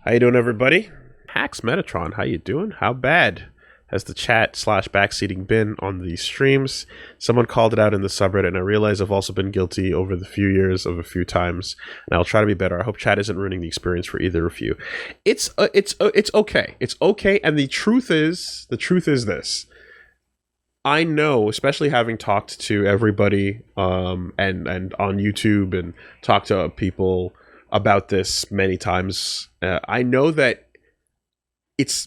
How you doing, everybody? Hacks Metatron, how you doing? How bad has the chat/backseating been on these streams? Someone called it out in the subreddit, and I realize I've also been guilty over the few years of a few times, and I'll try to be better. I hope chat isn't ruining the experience for either of you. It's okay. It's okay, and the truth is this. I know, especially having talked to everybody and on YouTube and talked to people about this many times, I know that it's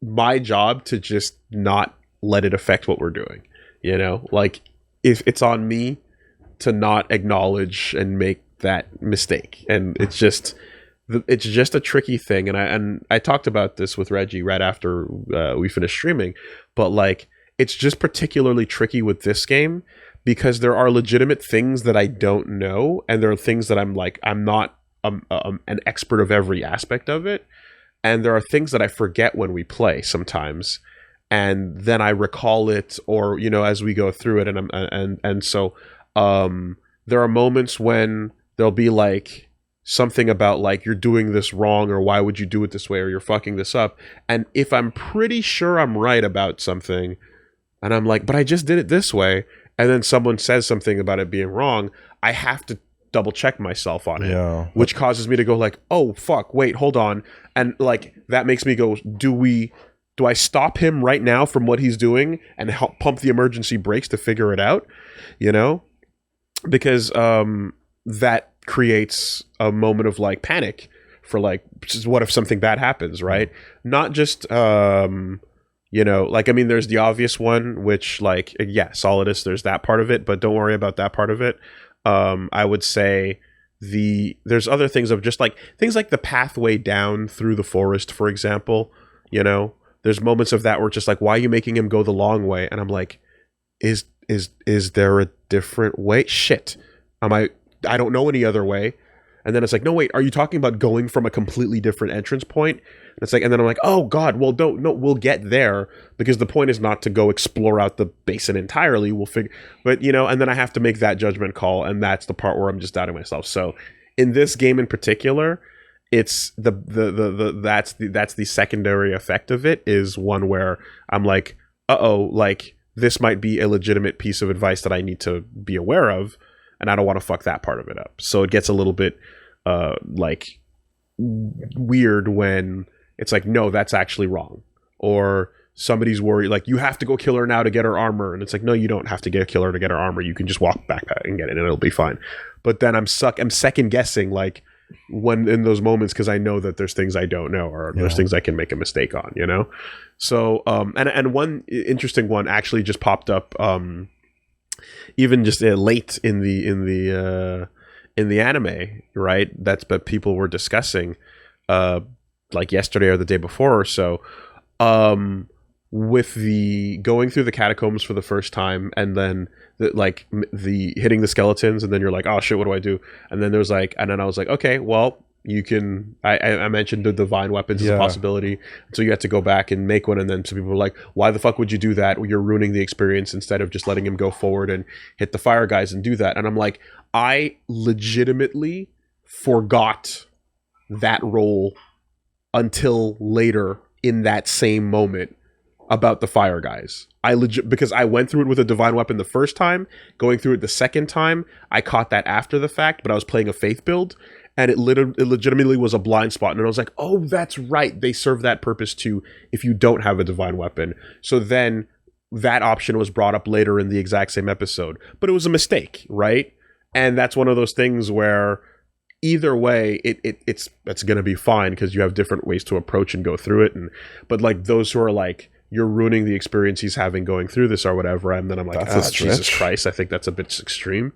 my job to just not let it affect what we're doing. You know, like if it's on me to not acknowledge and make that mistake, and it's just a tricky thing. And I talked about this with Reggie right after we finished streaming, but like it's just particularly tricky with this game because there are legitimate things that I don't know, and there are things that I'm not an expert of every aspect of it, and there are things that I forget when we play sometimes, and then I recall it, or you know, as we go through it, and so there are moments when there'll be like something about like you're doing this wrong, or why would you do it this way, or you're fucking this up, and if I'm pretty sure I'm right about something, and I'm like, but I just did it this way, and then someone says something about it being wrong, I have to double check myself on it, which causes me to go like, oh fuck, wait, hold on, and like that makes me go, do I stop him right now from what he's doing and help pump the emergency brakes to figure it out, you know, because that creates a moment of like panic for like, what if something bad happens, right? Not just you know, like, I mean, there's the obvious one, which like, yeah, Solidus, there's that part of it, but don't worry about that part of it. I would say there's other things of just like things like the pathway down through the forest, for example. You know, there's moments of that where it's just like, why are you making him go the long way? And I'm like, is there a different way? Shit, I don't know any other way. And then it's like, no, wait, are you talking about going from a completely different entrance point? And it's like, and then I'm like, oh God, well, no, we'll get there, because the point is not to go explore out the basin entirely. We'll figure, but you know, and then I have to make that judgment call, and that's the part where I'm just doubting myself. So in this game in particular, it's that's the secondary effect of it, is one where I'm like, like this might be a legitimate piece of advice that I need to be aware of, and I don't want to fuck that part of it up. So it gets a little bit like weird when it's like, no, that's actually wrong. Or somebody's worried, like, you have to go kill her now to get her armor. And it's like, no, you don't have to kill her to get her armor. You can just walk back and get it, and it'll be fine. But then I'm second guessing, like, when in those moments, because I know that there's things I don't know, or there's things I can make a mistake on, you know? So, and one interesting one actually just popped up, even just late in the anime, right? But people were discussing, like yesterday or the day before or so, with the going through the catacombs for the first time, and then the hitting the skeletons, and then you're like, oh shit, what do I do? And then there's like, and then I was like, okay, well, you can. I mentioned the divine weapons as a possibility, so you had to go back and make one, and then some people were like, why the fuck would you do that? You're ruining the experience instead of just letting him go forward and hit the fire guys and do that. And I'm like, I legitimately forgot that role until later in that same moment about the fire guys. Because I went through it with a divine weapon the first time, going through it the second time, I caught that after the fact, but I was playing a faith build, and it legitimately was a blind spot, and I was like, oh, that's right, they serve that purpose too if you don't have a divine weapon. So then that option was brought up later in the exact same episode, but it was a mistake, right? And that's one of those things where either way, it's going to be fine, because you have different ways to approach and go through it. But like those who are like, you're ruining the experience he's having going through this or whatever, and then I'm like, Jesus Christ, I think that's a bit extreme,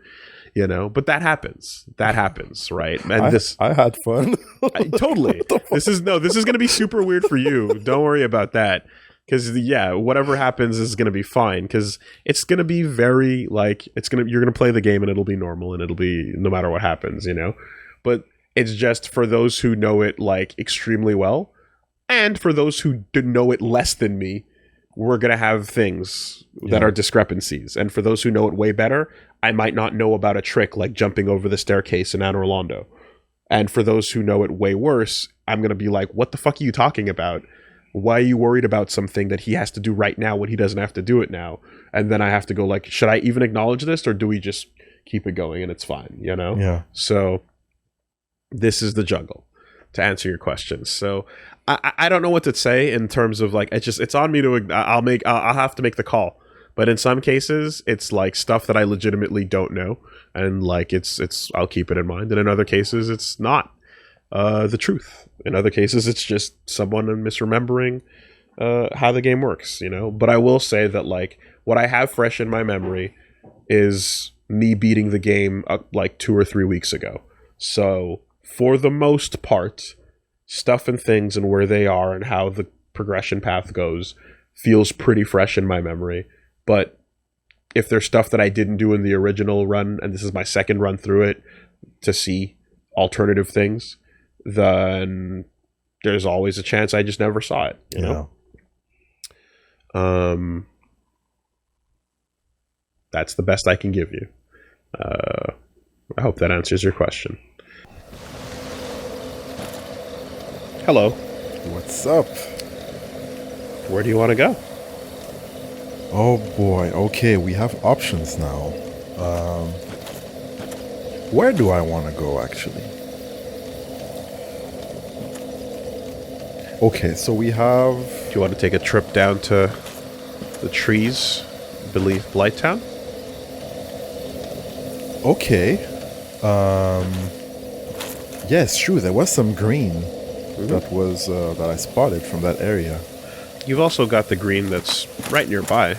you know. But that happens, right? And I had fun. Totally. This is going to be super weird for you. Don't worry about that, because whatever happens is going to be fine, because it's going to be very like you're going to play the game and it'll be normal, and it'll be no matter what happens, you know. But it's just for those who know it like extremely well, and for those who didn't know it less than me, we're going to have things that are discrepancies. And for those who know it way better, I might not know about a trick like jumping over the staircase in Anor Londo. And for those who know it way worse, I'm going to be like, what the fuck are you talking about? Why are you worried about something that he has to do right now when he doesn't have to do it now? And then I have to go like, should I even acknowledge this, or do we just keep it going and it's fine, you know? Yeah. So this is the juggle, to answer your questions. So I don't know what to say in terms of like, it's on me to, I'll have to make the call. But in some cases, it's like stuff that I legitimately don't know. And like, I'll keep it in mind. And in other cases, it's not the truth. In other cases, it's just someone misremembering how the game works, you know? But I will say that like, what I have fresh in my memory is me beating the game like 2 or 3 weeks ago. So for the most part, stuff and things and where they are and how the progression path goes feels pretty fresh in my memory. But if there's stuff that I didn't do in the original run, and this is my second run through it to see alternative things, then there's always a chance I just never saw it, you know? That's the best I can give you. I hope that answers your question. Hello. What's up? Where do you want to go? Oh boy, okay, we have options now. Where do I want to go, actually? Okay, so we have... Do you want to take a trip down to the trees beneath Blighttown? Okay. Yes, true, there was some green that I spotted from that area. You've also got the green that's right nearby.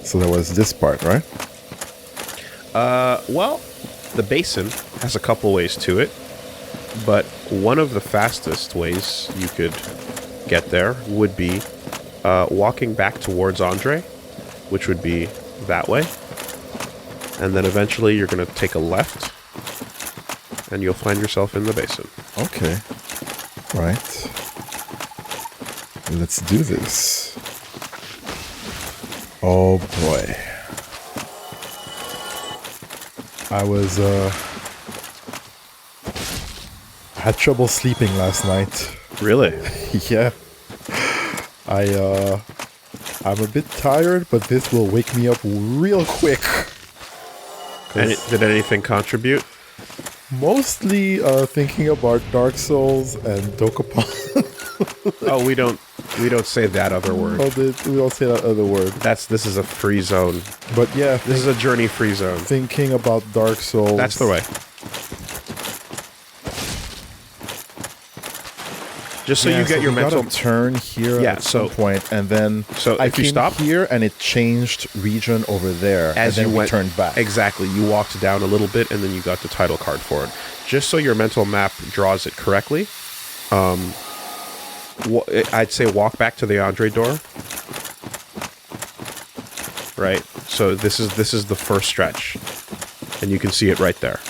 So there was this part, right? Well, the basin has a couple ways to it, but one of the fastest ways you could get there would be walking back towards Andre, which would be that way. And then eventually you're going to take a left, and you'll find yourself in the basin. Okay. Right. Let's do this. Oh boy. I had trouble sleeping last night. Really? Yeah. I'm a bit tired, but this will wake me up real quick. Did anything contribute? Mostly thinking about Dark Souls and Dokapon. Oh, we don't say that other word. Oh, we don't say that other word. This is a free zone. But yeah, this is a journey free zone. Thinking about Dark Souls. That's the way. Just so you get your mental turn here at some point, and then if you stop here and it changed region over there, as and then you we turned back. Exactly, you walked down a little bit, and then you got the title card for it. Just so your mental map draws it correctly. I'd say walk back to the Andre door. Right. So this is the first stretch, and you can see it right there.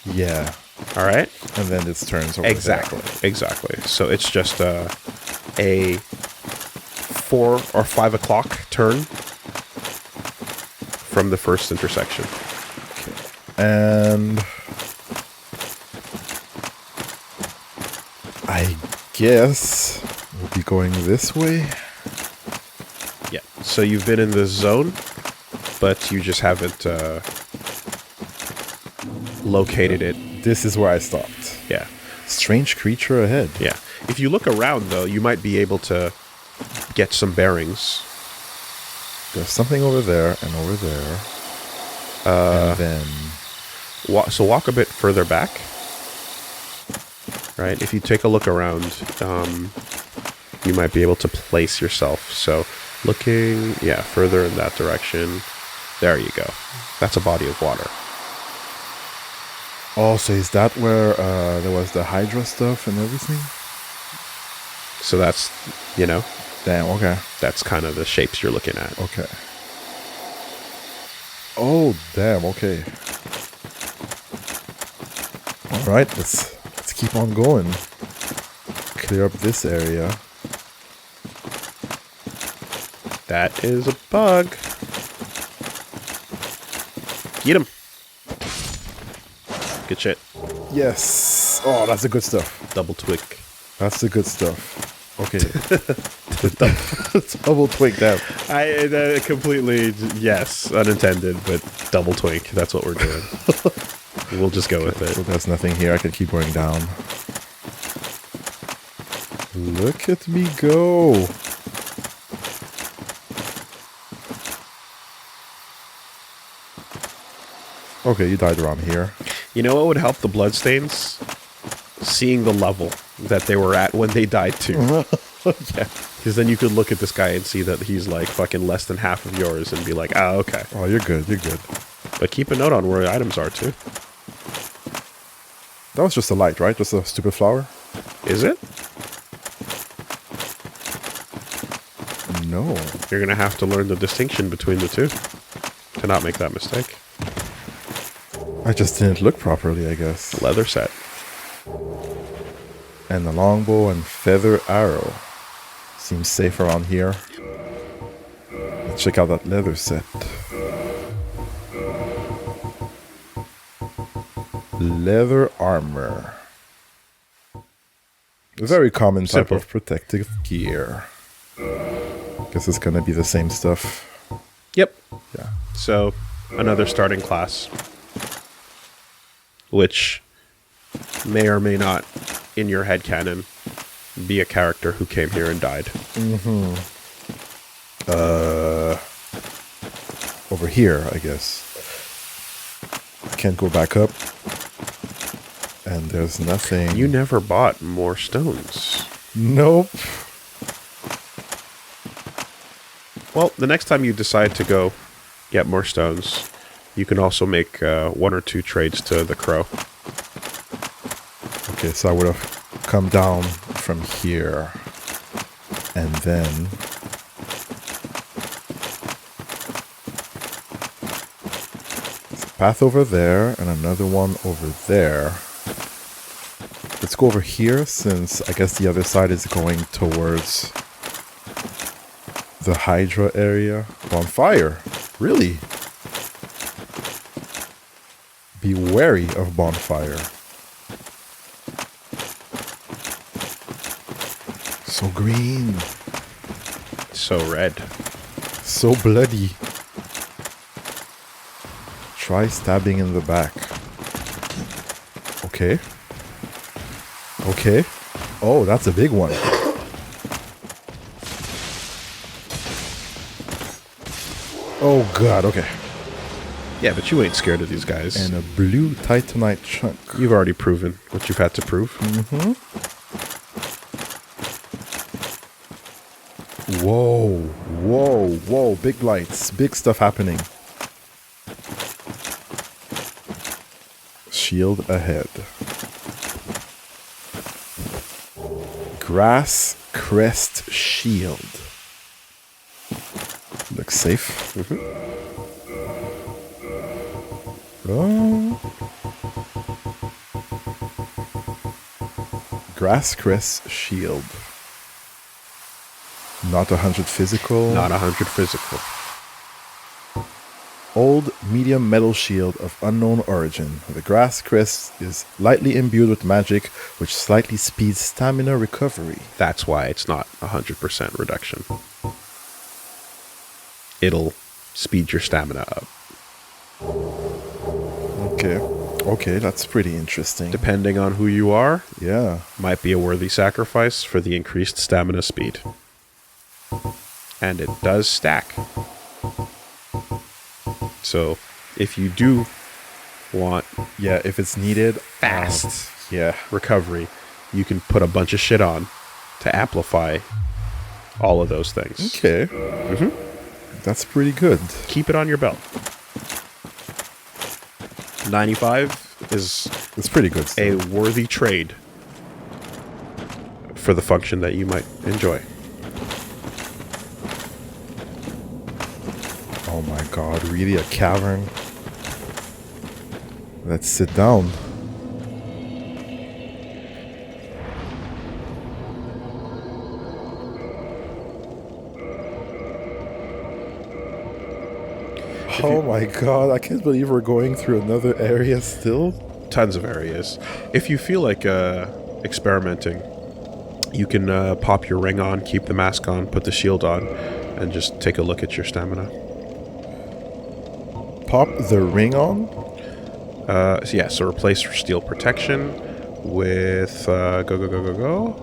Yeah. All right. And then it turns over. Exactly. So it's just a 4 or 5 o'clock turn from the first intersection. Okay. And I guess we'll be going this way. Yeah. So you've been in this zone, but you just haven't located it. This is where I stopped. Yeah. Strange creature ahead. Yeah. If you look around, though, you might be able to get some bearings. There's something over there and over there. And then... So walk a bit further back. Right? If you take a look around, you might be able to place yourself. So looking, further in that direction. There you go. That's a body of water. Oh, so is that where there was the Hydra stuff and everything? So that's, Damn, okay. That's kind of the shapes you're looking at. Okay. Oh, damn, okay. All right, let's keep on going. Clear up this area. That is a bug. Get him. Good shit. Yes. Oh, that's the good stuff. Double twig. That's the good stuff. Okay. Double twig that. I completely, yes, unintended, but double twink. That's what we're doing. We'll just go with it. So there's nothing here. I can keep going down. Look at me go. Okay, you died around here. You know what would help the bloodstains? Seeing the level that they were at when they died too. Yeah. Because then you could look at this guy and see that he's like fucking less than half of yours and be like, ah, okay. Oh, you're good. You're good. But keep a note on where items are too. That was just a light, right? Just a stupid flower? Is it? No. You're going to have to learn the distinction between the two to not make that mistake. I just didn't look properly, I guess. Leather set. And the longbow and feather arrow. Seems safe around here. Let's check out that leather set. Leather armor. A very common type Simple. of protective gear. Guess it's gonna be the same stuff. Yep. Yeah. So, another starting class. Which may or may not, in your headcanon, be a character who came here and died. Over here, I guess. I can't go back up. And there's nothing. You never bought more stones. Nope. Well, the next time you decide to go get more stones, you can also make 1 or 2 trades to the crow. Okay, so I would have come down from here. And then... there's a path over there and another one over there. Let's go over here since I guess the other side is going towards the Hydra area. Bonfire. Really? Be wary of bonfire. So green. So red. So bloody. Try stabbing in the back. Okay. Okay. Oh, that's a big one. Oh god, okay. Yeah, but you ain't scared of these guys. And a blue titanite chunk. You've already proven what you've had to prove. Whoa, whoa, whoa, big lights, big stuff happening. Shield ahead. Grass crest shield. Looks safe. Oh. Grass crest shield. Not 100 physical. Not 100 physical. Old medium metal shield of unknown origin. The grass crest is lightly imbued with magic, which slightly speeds stamina recovery. That's why it's not 100% reduction. It'll speed your stamina up. Okay. Okay, that's pretty interesting. Depending on who you are, Yeah. might be a worthy sacrifice for the increased stamina speed. And it does stack. So, if you do want Yeah, if it's needed. fast Yeah. recovery, you can put a bunch of shit on to amplify all of those things. Okay. That's pretty good. Keep it on your belt. 95 is It's pretty good. a Still. worthy trade for the function that you might enjoy. Oh my god, really a cavern? Let's sit down. Oh my god, I can't believe we're going through another area still. tons of areas. If you feel like experimenting, you can pop your ring on, keep the mask on, put the shield on, and just take a look at your stamina. Pop the ring on? So replace steel protection with go.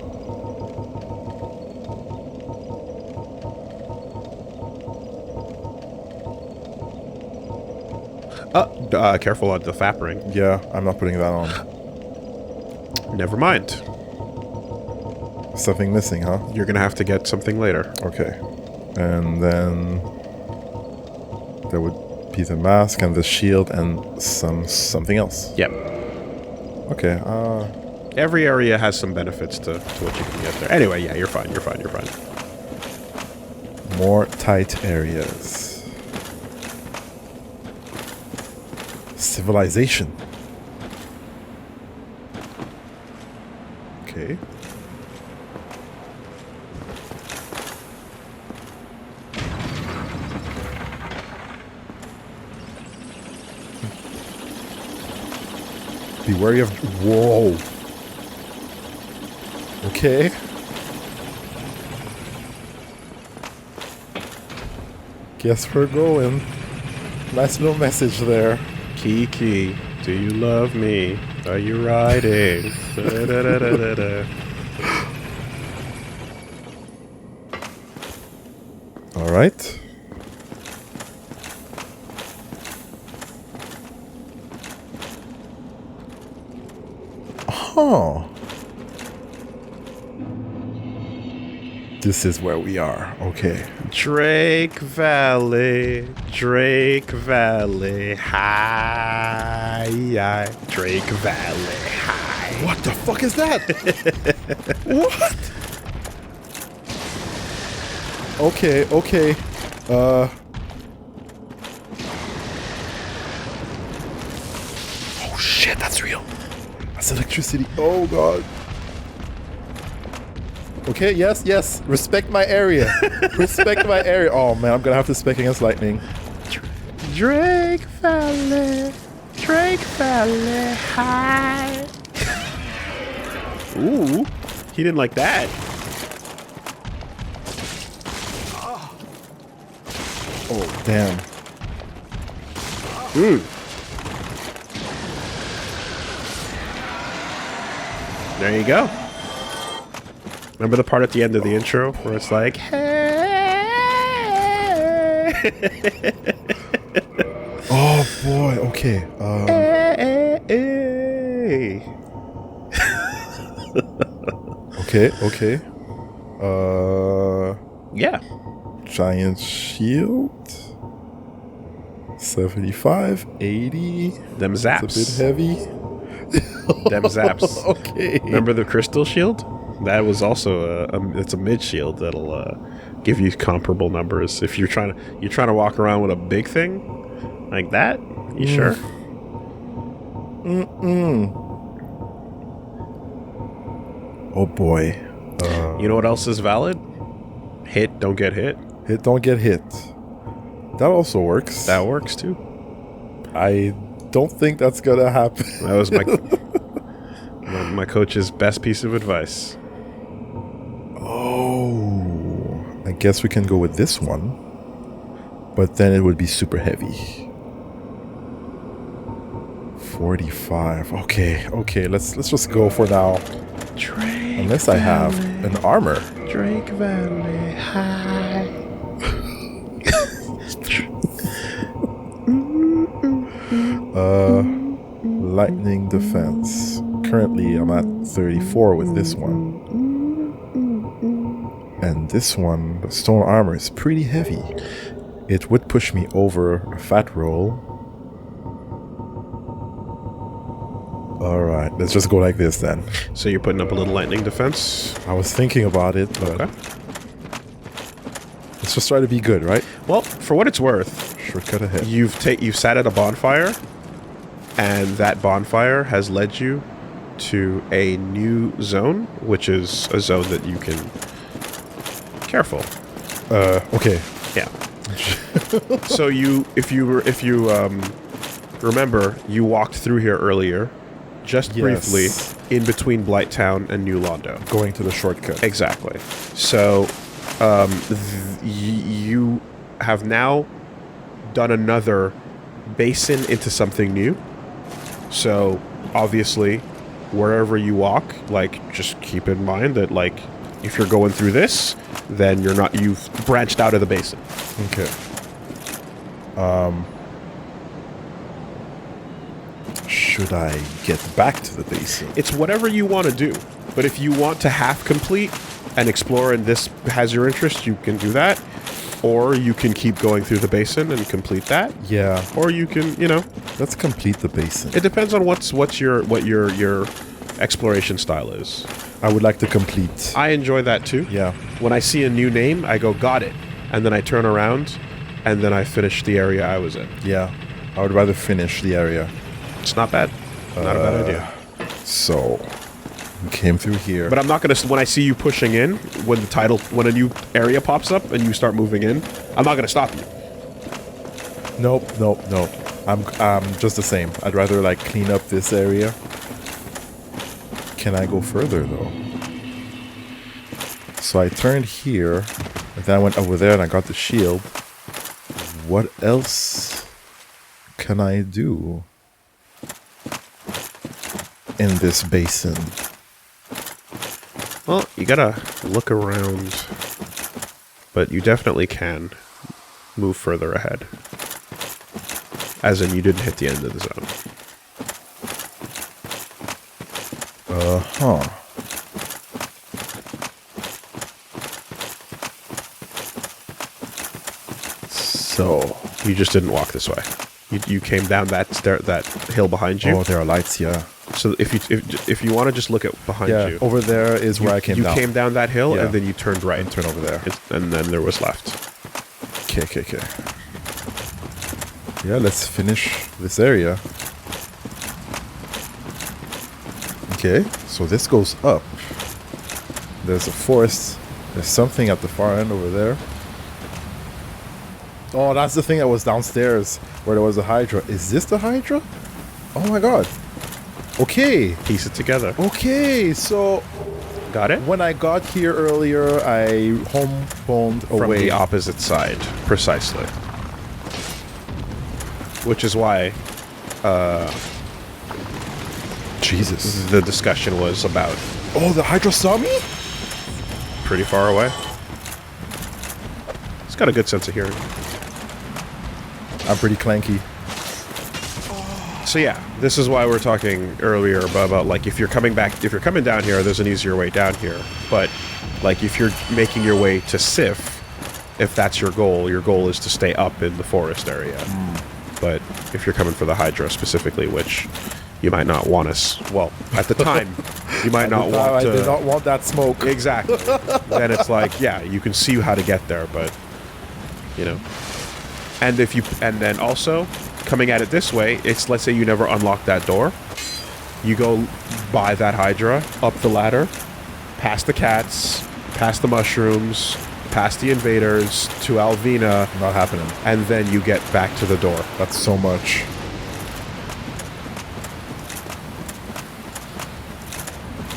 Careful on the FAP ring. Yeah, I'm not putting that on. Never mind. Something missing, huh? You're gonna have to get something later. Okay. And then there would be the mask and the shield and something else. Yep. Okay, Every area has some benefits to what you can get there. Anyway, yeah, you're fine. more tight areas. Civilization. Okay. Be wary of... Whoa. Okay. Guess we're going. Nice little message there. Kiki, do you love me? Are you riding? Da-da-da-da-da-da. All right. Oh. This is where we are. Okay. Drake Valley, hi, Drake Valley, hi. What the fuck is that? What? Okay, okay. Oh shit, that's real. That's electricity. Oh god. Okay, yes, yes. Respect my area. Respect my area. Oh man, I'm gonna have to spec against lightning. Drake Valley, hi. Ooh, he didn't like that. Oh, damn. There you go. Remember the part at the end of the intro where it's like, hey. Oh boy, okay. Hey. Okay, okay. Yeah. Giant shield. 75, 80. Them zaps. It's a bit heavy. Them zaps. Okay. Remember the crystal shield? That was also it's a mid shield that'll give you comparable numbers. If you're trying to walk around with a big thing like that, you sure? Oh boy. You know what else is valid? Hit, don't get hit. Hit, don't get hit. That also works. That works too. I don't think that's gonna happen. That was my coach's best piece of advice. Oh, I guess we can go with this one, but then it would be super heavy. 45. Okay, okay. Let's just go for now. Drake Unless I have an armor. Drake Valley, hi. Lightning defense. Currently, I'm at 34 with this one. And this one, the stone armor, is pretty heavy. It would push me over a fat roll. Alright, let's just go like this then. So you're putting up a little lightning defense? I was thinking about it, but Okay. let's just try to be good, right? Well, for what it's worth, Shortcut ahead. you've sat at a bonfire, and that bonfire has led you to a new zone, which is a zone that you can... Careful. Okay. Yeah. So if you remember, you walked through here earlier, just Yes. briefly, in between Blighttown and New Londo. Going to the shortcut. Exactly. So, you have now done another basin into something new. So, obviously, wherever you walk, like, just keep in mind that, like, if you're going through this, then you've branched out of the basin. Okay. Should I get back to the basin? It's whatever you want to do. But if you want to half complete and explore and this has your interest, you can do that. Or you can keep going through the basin and complete that. Yeah. Or you can, Let's complete the basin. it depends on what your exploration style is. I would like to complete. I enjoy that too. Yeah. When I see a new name, I go, got it. And then I turn around and then I finish the area I was in. Yeah. I would rather finish the area. It's not bad. Not a bad idea. So, we came through here. But I'm not going to, when I see you pushing in, when a new area pops up and you start moving in, I'm not going to stop you. Nope. I'm just the same. I'd rather like clean up this area. Can I go further though? So I turned here, and then I went over there and I got the shield. What else can I do in this basin? Well, you gotta look around, but you definitely can move further ahead. As in, you didn't hit the end of the zone. Uh-huh. So, You just didn't walk this way. You came down that hill behind you. oh, there are lights, yeah. So if you want to just look at behind Yeah, you, over there is where I came down. You came down that hill Yeah. and then you turned right And turn over there. and then there was left. Okay. Yeah, let's finish this area. Okay, so this goes up. There's a forest. There's something at the far end over there. Oh, that's the thing that was downstairs where there was a Hydra. Is this the Hydra? Oh my god. Okay. Piece it together. Okay, so Got it? when I got here earlier, I home-boned From away. the opposite side, precisely. Which is why Jesus. the discussion was about Oh, the Hydra saw me? pretty far away. It's got a good sense of hearing. I'm pretty clanky. So yeah, this is why we're talking earlier about like if you're coming down here, there's an easier way down here. But like if you're making your way to Sif, if that's your goal is to stay up in the forest area. But if you're coming for the Hydra specifically, which you might not want us, well, at the time, you might not want I to. did not want that smoke. Exactly. Then it's like, yeah, you can see how to get there, but and then also coming at it this way, it's, let's say you never unlock that door, you go by that Hydra, up the ladder, past the cats, past the mushrooms, past the invaders, to Alvina, Not happening. and then you get back to the door. That's so much.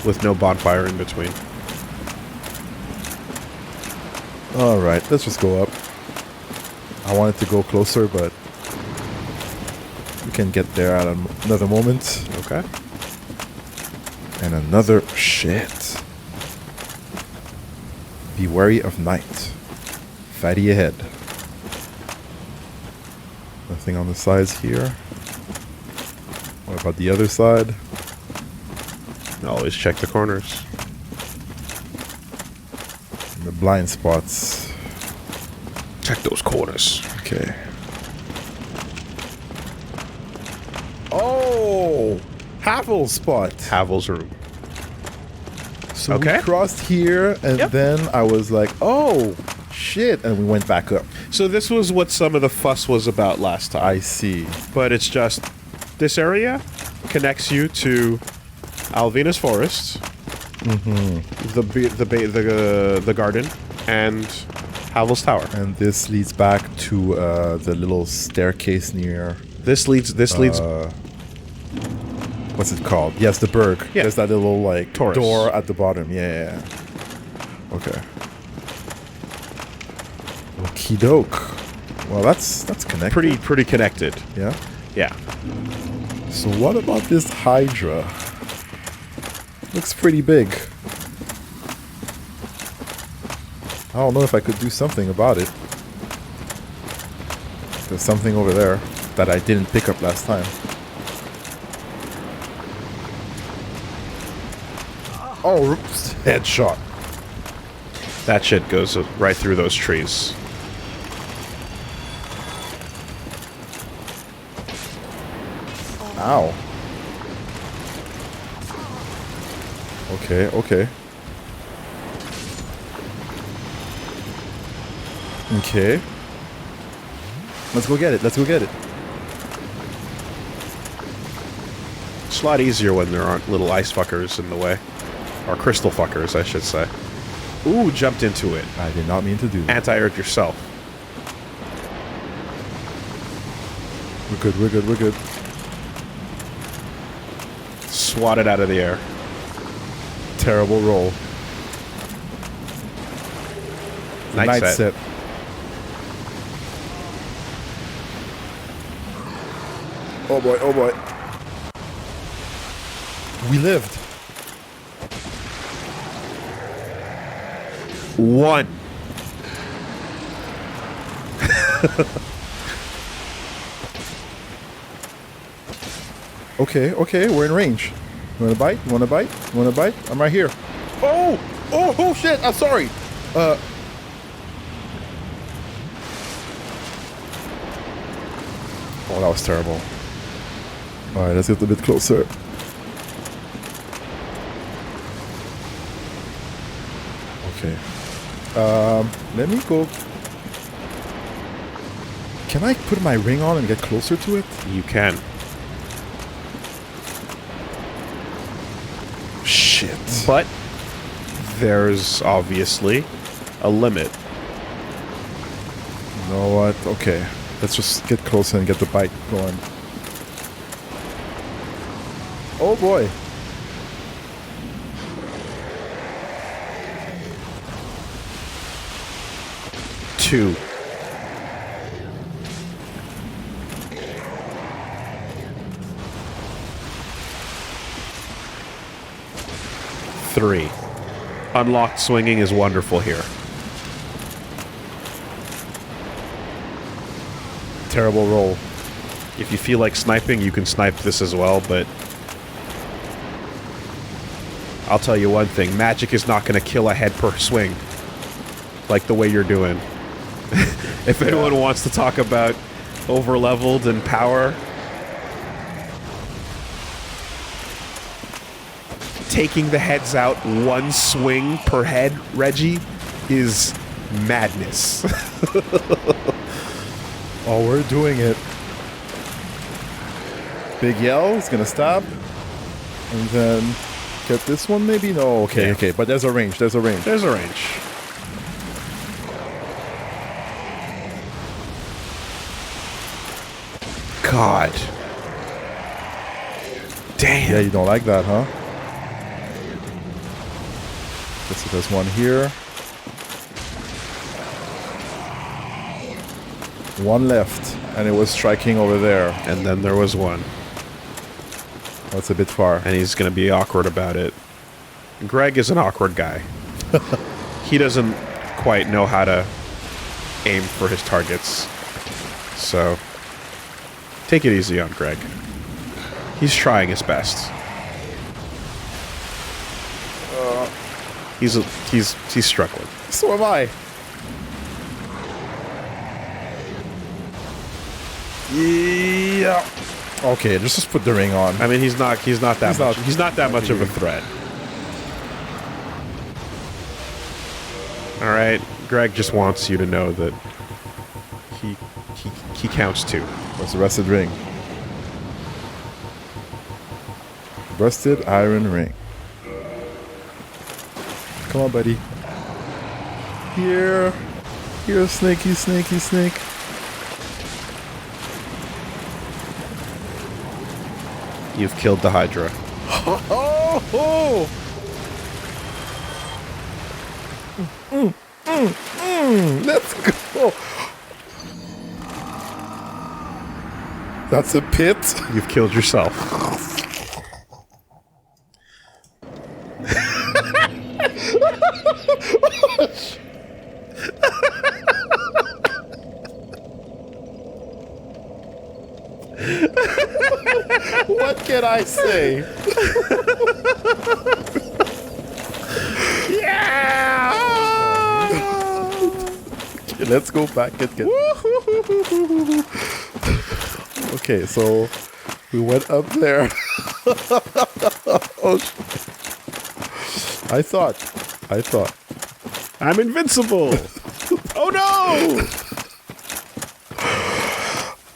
With no bonfire in between. Alright, let's just go up. I wanted to go closer, but we can get there at another moment. Okay. And another shit. Be wary of night. Fatty ahead. Nothing on the sides here. What about the other side? Always check the corners. And the blind spots. Check those corners. Okay. Oh! Havel spot. Havel's room. So Okay. we crossed here, and Yep. then I was like, oh, shit. And we went back up. So this was what some of the fuss was about last time. I see. But it's just this area connects you to Alvina's forest, the garden, and Havel's tower. And this leads back to the little staircase near. This leads What's it called? Yes, the berg. Yeah. There's that little like Taurus. door at the bottom. Yeah. Okay. Okie doke. Well, that's connected. Pretty connected. Yeah. Yeah. So what about this Hydra? Looks pretty big. I don't know if I could do something about it. There's something over there that I didn't pick up last time. Oh, oops, headshot. That shit goes right through those trees. Ow. Okay, okay. Okay. Let's go get it. Let's go get it. It's a lot easier when there aren't little ice fuckers in the way. Or crystal fuckers, I should say. Ooh, jumped into it. I did not mean to do that. Anti-aired yourself. We're good, we're good, we're good. Swatted out of the air. Terrible roll. Night set. Oh boy, oh boy. We lived. One. Okay, okay, we're in range. You wanna bite? You wanna bite? You wanna bite? I'm right here. Oh! Oh, oh shit! I'm sorry! Oh, that was terrible. Alright, let's get a bit closer. Okay. Let me go. Can I put my ring on and get closer to it? You can. Shit. But there's obviously a limit. You know what? Okay. Let's just get closer and get the bite going. Oh boy. Two. Three. Unlocked swinging is wonderful here. Terrible roll. If you feel like sniping, you can snipe this as well, but I'll tell you one thing. Magic is not going to kill a head per swing like the way you're doing. If anyone wants to talk about over-leveled and power, taking the heads out one swing per head, Reggie, is madness. Oh, we're doing it. Big yell. It's gonna stop. And then get this one maybe? No, okay, Yeah. okay. But there's a range. There's a range. There's a range. God. Damn. Yeah, you don't like that, huh? Okay, so there's one here. One left. And it was striking over there. And then there was one. That's a bit far. And he's going to be awkward about it. Greg is an awkward guy. He doesn't quite know how to aim for his targets. So, take it easy on Greg. He's trying his best. He's struggling. So am I. Yeah. Okay, just put the ring on. I mean, he's not that much of a threat. All right, Greg just wants you to know that he counts too. What's the rusted ring? Rusted iron ring. Come on, buddy. Here. Here, snaky, snaky, snake. You've killed the Hydra. Oh! Let's go! That's a pit. You've killed yourself. What can I say? Yeah! Okay, let's go back and get... Okay, so we went up there. Oh, I thought. I'm invincible! Oh no!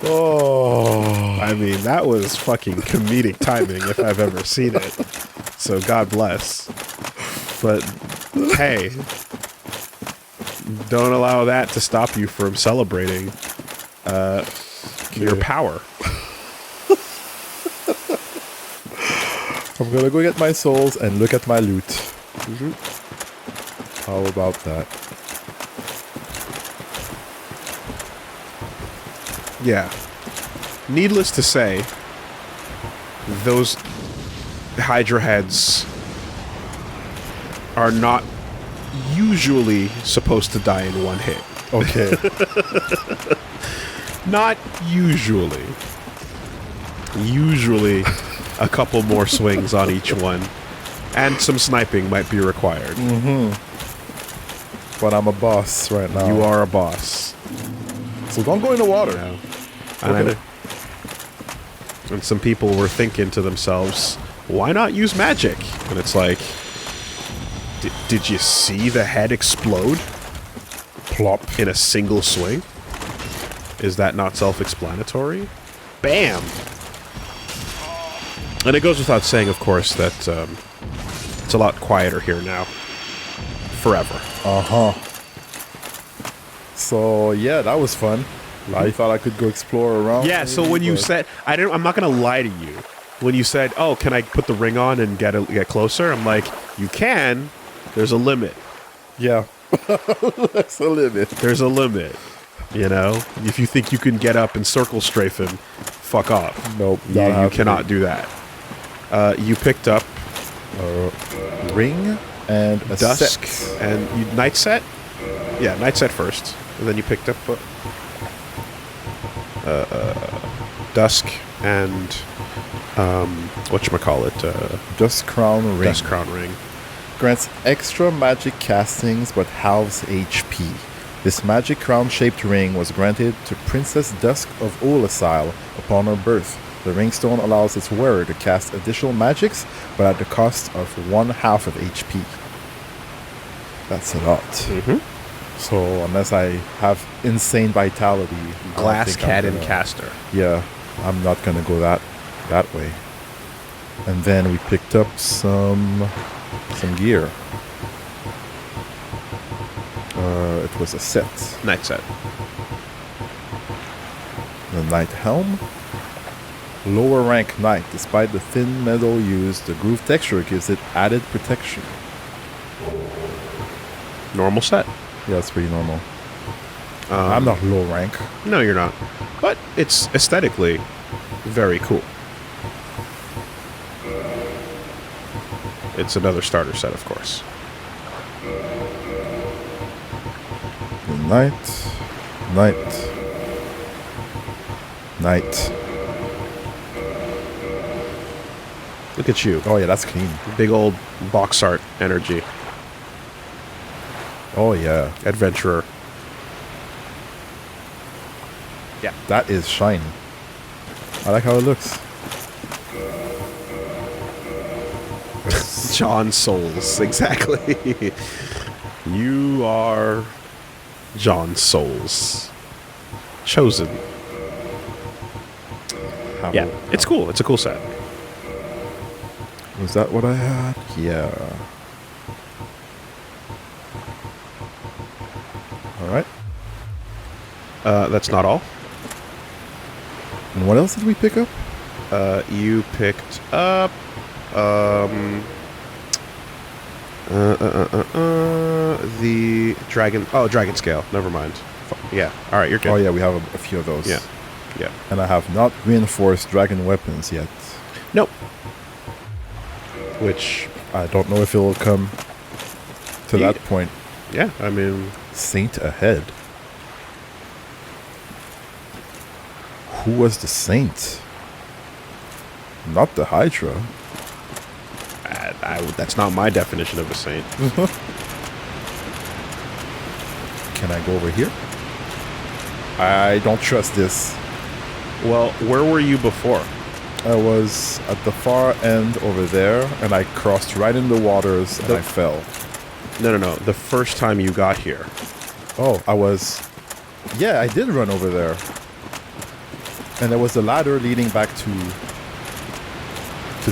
Oh. I mean, that was fucking comedic timing if I've ever seen it. So God bless. But hey, don't allow that to stop you from celebrating your power. I'm gonna go get my souls and look at my loot. How about that? Yeah. Needless to say, those Hydra heads are not usually supposed to die in one hit. Okay. Not usually. Usually a couple more swings on each one, and some sniping might be required. But I'm a boss right now. You are a boss. So don't go in the water. No. Okay. And some people were thinking to themselves, why not use magic? And it's like, did you see the head explode? Plop. In a single swing? Is that not self-explanatory? Bam! And it goes without saying, of course, that it's a lot quieter here now. Forever. Uh-huh. So, yeah, that was fun. I thought I could go explore around. Yeah, so when you said... I'm not going to lie to you. When you said, oh, can I put the ring on and get closer? I'm like, you can. There's a limit. Yeah. There's a limit. There's a limit. You know? If you think you can get up and circle strafe him, fuck off. Nope. You cannot do that. You picked up... a ring and a Dusk set. and night set? Yeah, night set first. And then you picked up Dusk and whatchamacallit? Dusk Crown Ring. Dusk Crown Ring. Grants extra magic castings but halves HP. This magic crown-shaped ring was granted to Princess Dusk of Olasile upon her birth. The ringstone allows its wearer to cast additional magics, but at the cost of 1/2 of HP. That's a lot. So unless I have insane vitality, Glass Cannon Caster. Yeah, I'm not gonna go that way. And then we picked up some gear. It was a set. Night set. The Knight Helm. Lower rank Knight. Despite the thin metal used, the groove texture gives it added protection. Normal set. Yeah, it's pretty normal. I'm not low rank. No, you're not. But it's aesthetically very cool. It's another starter set, of course. The Knight. Look at you. Oh yeah, that's clean. Big old box art energy. Oh yeah, Adventurer. Yeah. that is shiny. I like how it looks. John Souls, exactly. You are John Souls. Chosen. Yeah, it's cool. It's a cool set. Was that what I had? Yeah. Alright. That's not all. And what else did we pick up? You picked up the dragon. Oh, dragon scale. Never mind. Yeah. All right, you're good. Oh yeah, we have a few of those. Yeah. Yeah. And I have not reinforced dragon weapons yet. Nope. Which I don't know if it will come to that point. Yeah, I mean, Saint ahead. Who was the saint? Not the Hydra. that's not my definition of a saint. Can I go over here? I don't trust this. Well, where were you before? I was at the far end over there, and I crossed right in the waters, and I fell. No. The first time you got here. Oh, I was... Yeah, I did run over there. And there was a ladder leading back to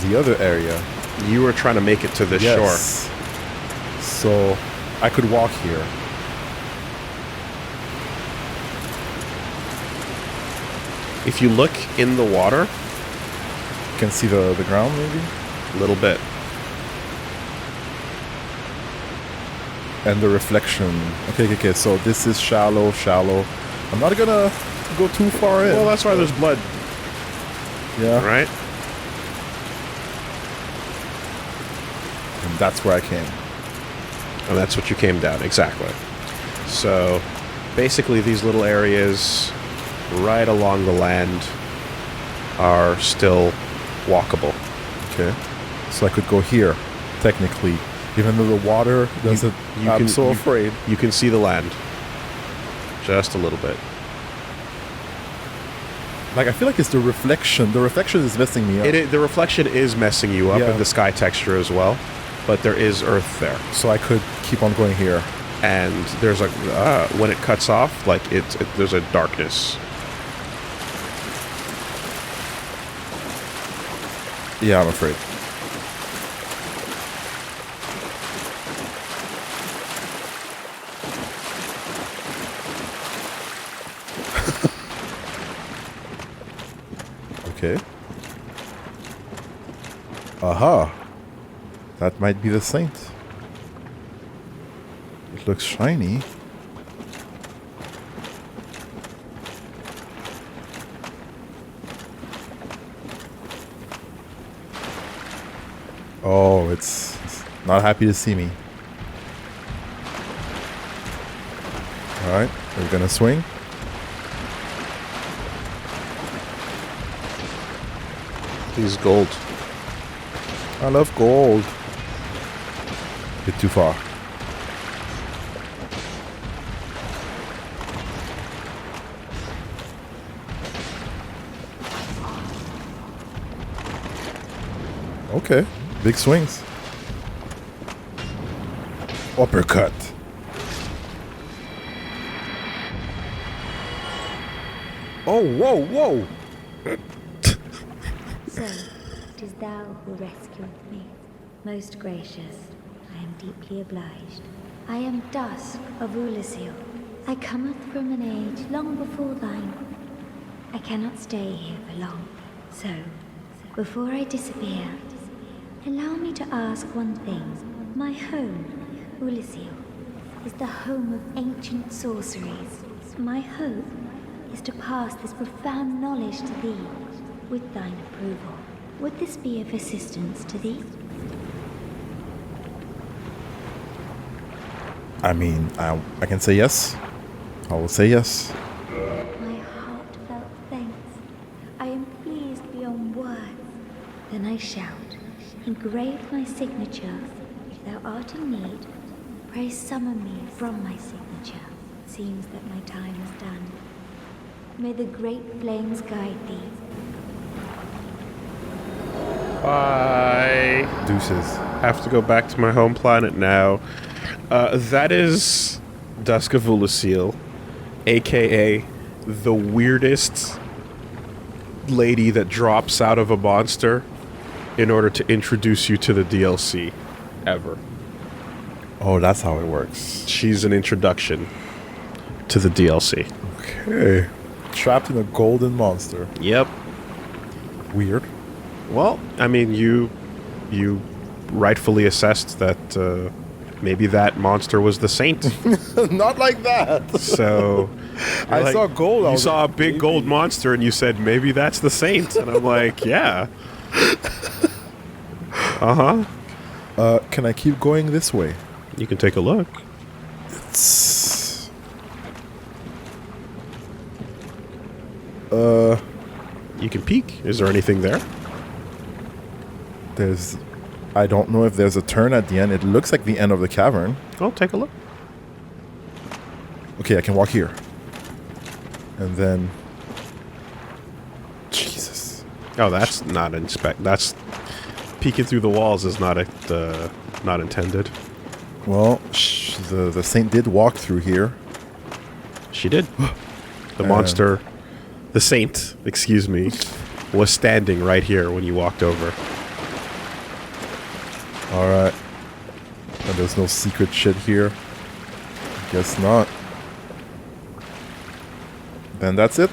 the other area. You were trying to make it to this shore. So I could walk here. If you look in the water, You can see the ground, maybe? a little bit. And the reflection. Okay. So this is shallow. I'm not gonna go too far in. Well, that's why there's blood, Yeah. right? And that's where I came. And that's what you came down, exactly. So, basically, these little areas right along the land are still walkable. Okay. So I could go here, technically. Even though the water doesn't... I'm so afraid. You can see the land. Just a little bit. Like, I feel like it's the reflection. The reflection is messing me up. The reflection is messing you up, Yeah. and the sky texture as well. But there is earth there. So I could keep on going here. And there's a... when it cuts off, like, there's a darkness. Yeah, I'm afraid. Okay. Aha. That might be the saint. It looks shiny. Oh, it's not happy to see me. Alright, we're gonna swing. He's gold. I love gold. Bit too far. Okay, big swings. Uppercut. Oh, whoa. So, it is thou who rescueth me. Most gracious, I am deeply obliged. I am Dusk of Ulyssil. I cometh from an age long before thine. I cannot stay here for long. So, before I disappear, allow me to ask one thing. My home, Ulyssil, is the home of ancient sorceries. My hope is to pass this profound knowledge to thee, with thine approval. Would this be of assistance to thee? I mean, I can say yes. I will say yes. My heartfelt thanks. I am pleased beyond words. Then I shout, engrave my signature. If thou art in need, pray summon me from my signature. It seems that my time is done. May the great flames guide thee. Bye. Deuces. Have to go back to my home planet now. That is Dusk of Ulyssil, aka the weirdest lady that drops out of a monster in order to introduce you to the DLC ever. Oh, that's how it works. She's an introduction to the DLC. Okay. Trapped in a golden monster. Yep. Weird. Well, I mean, you rightfully assessed that maybe that monster was the saint. Not like that. So I saw gold. You saw a big gold monster, and you said maybe that's the saint. And I'm like, yeah. Can I keep going this way? You can take a look. It's... You can peek. Is there anything there? There's... I don't know if there's a turn at the end. It looks like the end of the cavern. Oh, take a look. Okay, I can walk here. And then... Jesus. Oh, that's not That's peeking through the walls is not not intended. Well, the saint did walk through here. She did. The monster, the saint, excuse me, was standing right here when you walked over. Alright. And there's no secret shit here. Guess not. Then that's it.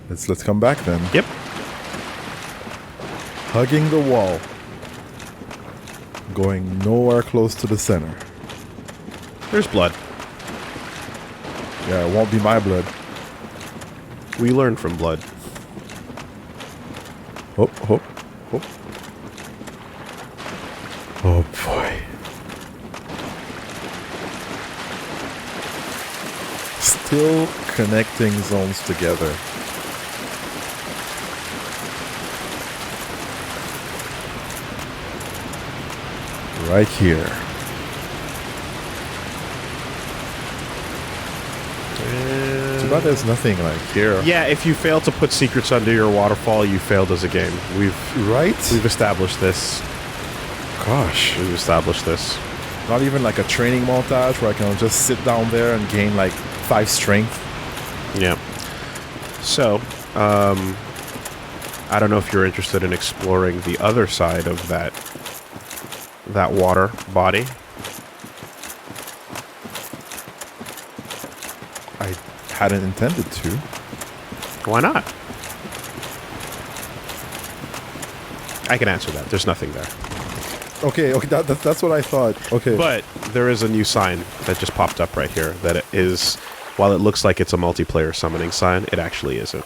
Let's come back then. Yep. Hugging the wall. Going nowhere close to the center. There's blood. Yeah, it won't be my blood. We learn from blood. Oh, oh, oh. Oh boy. Still connecting zones together. Right here. Too bad there's nothing like here. Yeah, if you fail to put secrets under your waterfall, you failed as a game. We've established this. Gosh. We've established this. Not even like a training montage where I can just sit down there and gain like 5 strength. Yeah. So, I don't know if you're interested in exploring the other side of that water body. I hadn't intended to. Why not? I can answer that. There's nothing there. Okay, that's what I thought. Okay. But there is a new sign that just popped up right here that it is, while it looks like it's a multiplayer summoning sign, it actually isn't.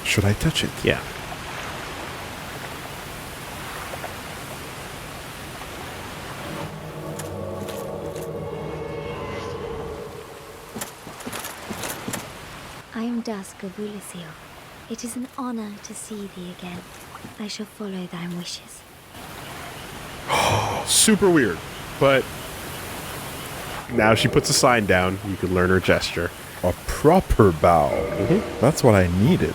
Should I touch it? Yeah. I am Dusk of Woolisio. It is an honor to see thee again. I shall follow thy wishes. Super weird, but now she puts a sign down. You can learn her gesture. A proper bow. Mm-hmm. That's what I needed.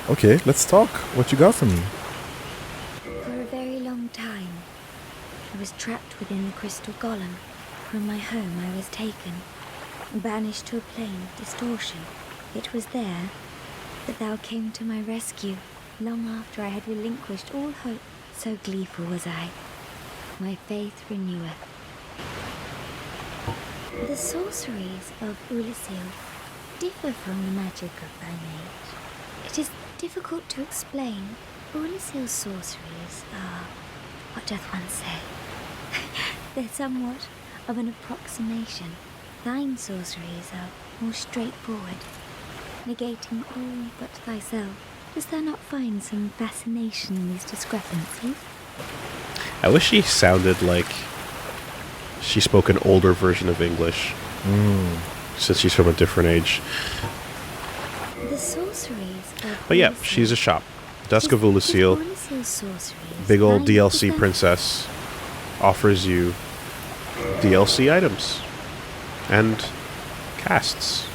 Okay, let's talk. What you got for me? For a very long time, I was trapped within the crystal golem. From my home I was taken, banished to a plane of distortion. It was there that thou came to my rescue, long after I had relinquished all hope. So gleeful was I. My faith reneweth. The sorceries of Woolisio differ from the magic of thy mage. It is difficult to explain. Woolisio's sorceries are, what doth one say? They're somewhat of an approximation. Thine sorceries are more straightforward, negating all but thyself. Dost thou not find some fascination in these discrepancies? I wish she sounded like she spoke an older version of English. Since she's from a different age. The sorceries of But yeah, Woolisio- she's a shop. Dusk of Woolisio, Woolisio sorceries, big old thine DLC is the- princess, offers you DLC items and casts.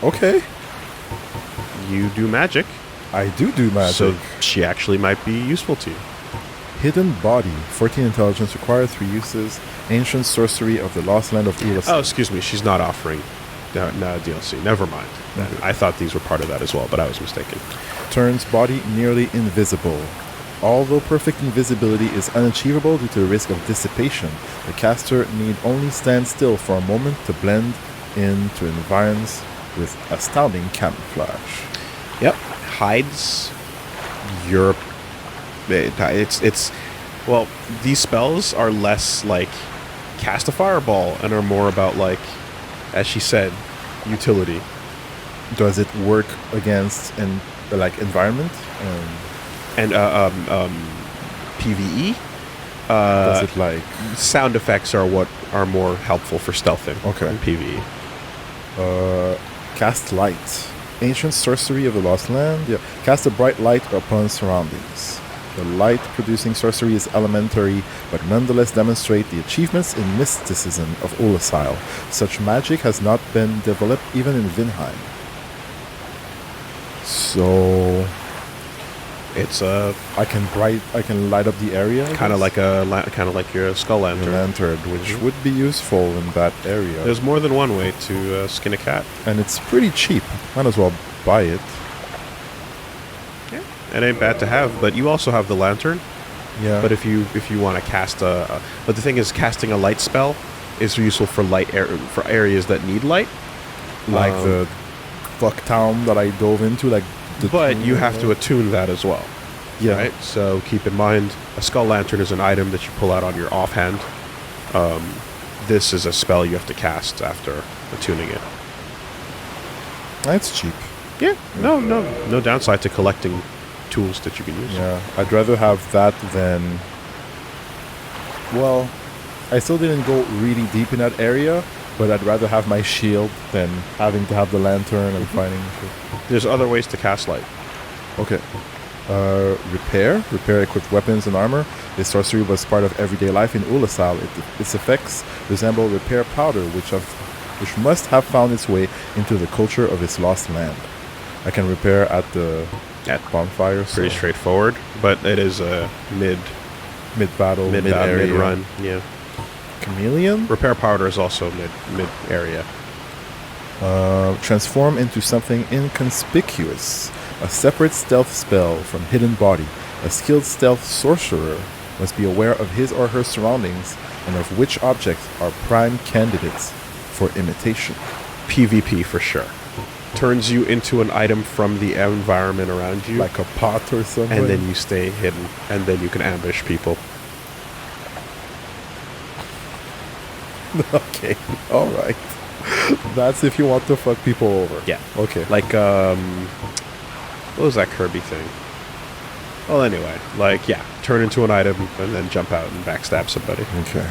Okay. You do magic, I do magic. so she actually might be useful to you. Hidden Body. 14 intelligence, required 3 uses. Ancient sorcery of the lost land of Ulas. Oh, excuse me, she's not offering no DLC. Never mind. I thought these were part of that as well, but I was mistaken. Turns body nearly invisible. Although perfect invisibility is unachievable due to the risk of dissipation, the caster need only stand still for a moment to blend into environs with astounding camouflage. Yep, hides your. It's well, these spells are less like cast a fireball and are more about like, as she said, utility. Does it work against environment? And PVE. Does it like Sound effects are what are more helpful for stealthing. Okay. Than PVE. cast light? Ancient sorcery of the Lost Land. Yeah. Cast a bright light upon surroundings. The light-producing sorcery is elementary, but nonetheless demonstrate the achievements in mysticism of Olasile. Such magic has not been developed even in Vinheim. So It's a I can light up the area. kind of like your skull lantern. lantern, which would be useful in that area. There's more than one way to skin a cat. And it's pretty cheap. Might as well buy it. It ain't bad to have, but you also have the lantern. Yeah. But if you want to cast but the thing is, casting a light spell is useful for for areas that need light. like the fuck town that I dove into, But you have to attune that as well. Yeah. Right? So keep in mind, a skull lantern is an item that you pull out on your offhand. This is a spell you have to cast after attuning it. That's cheap. Yeah. No downside to collecting tools that you can use. Yeah. I'd rather have that than. Well, I still didn't go really deep in that area, but I'd rather have my shield than having to have the lantern and finding shit. There's other ways to cast light. Okay. Repair. Repair equipped weapons and armor. This sorcery was part of everyday life in Olasile. Its effects resemble repair powder, which must have found its way into the culture of its lost land. I can repair at the bonfire. Pretty straightforward, but it is a Mid-battle, mid-area. mid-run. Yeah. Chameleon. Repair powder is also mid area. Transform into something inconspicuous. A separate stealth spell from Hidden Body. A skilled stealth sorcerer must be aware of his or her surroundings and of which objects are prime candidates for imitation. PvP for sure. Turns you into an item from the environment around you. Like a pot or something. and then you stay hidden, and then you can ambush people. Okay, alright. That's if you want to fuck people over. Yeah. Okay. Like, what was that Kirby thing? Well, anyway, turn into an item and then jump out and backstab somebody. Okay.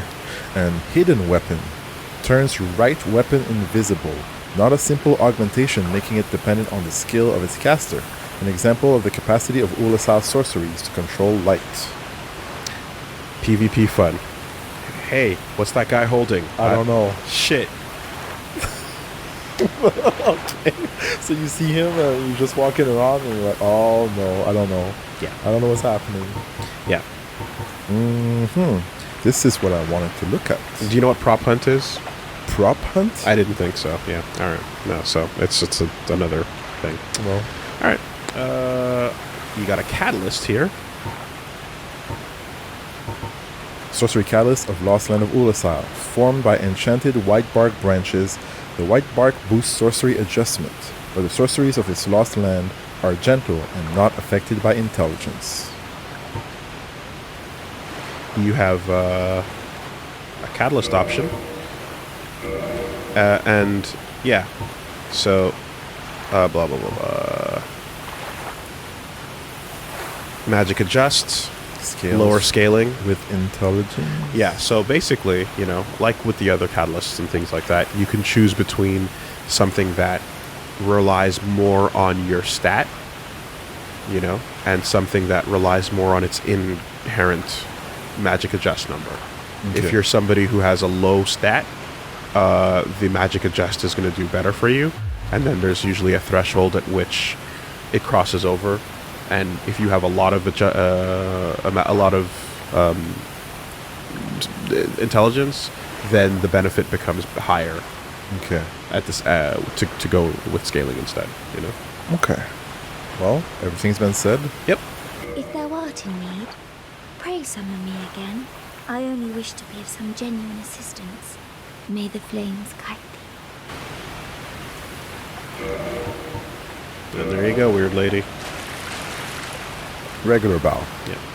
And hidden weapon. Turns right weapon invisible. Not a simple augmentation, making it dependent on the skill of its caster. An example of the capacity of Olasile sorceries to control light. PvP fun. Hey, what's that guy holding? I don't know. Shit. Okay. So you see him and you're just walking around and you're like, oh no, I don't know. Yeah. I don't know what's happening. Yeah. This is what I wanted to look at. Do you know what prop hunt is? Prop hunt? I didn't think so. Yeah. All right. No. So it's another thing. Well, All right. You got a catalyst here. Sorcery Catalyst of Lost Land of Olasile. Formed by enchanted white bark branches, the white bark boosts sorcery adjustment, but the sorceries of its lost land are gentle and not affected by intelligence. You have a catalyst option. And yeah, so blah blah blah blah. Magic adjust, Scales lower scaling. with intelligence. Yeah, so basically, like with the other catalysts and things like that, you can choose between something that relies more on your stat, and something that relies more on its inherent magic adjust number. Okay. If you're somebody who has a low stat, the magic adjust is going to do better for you, and then there's usually a threshold at which it crosses over, and if you have a lot of intelligence, then the benefit becomes higher Okay. at this to go with scaling instead. Okay. Well, everything's been said. Yep. If thou art in need, pray summon me again. I only wish to be of some genuine assistance. May the flames guide thee. And there you go, weird lady. Regular bow. Yeah.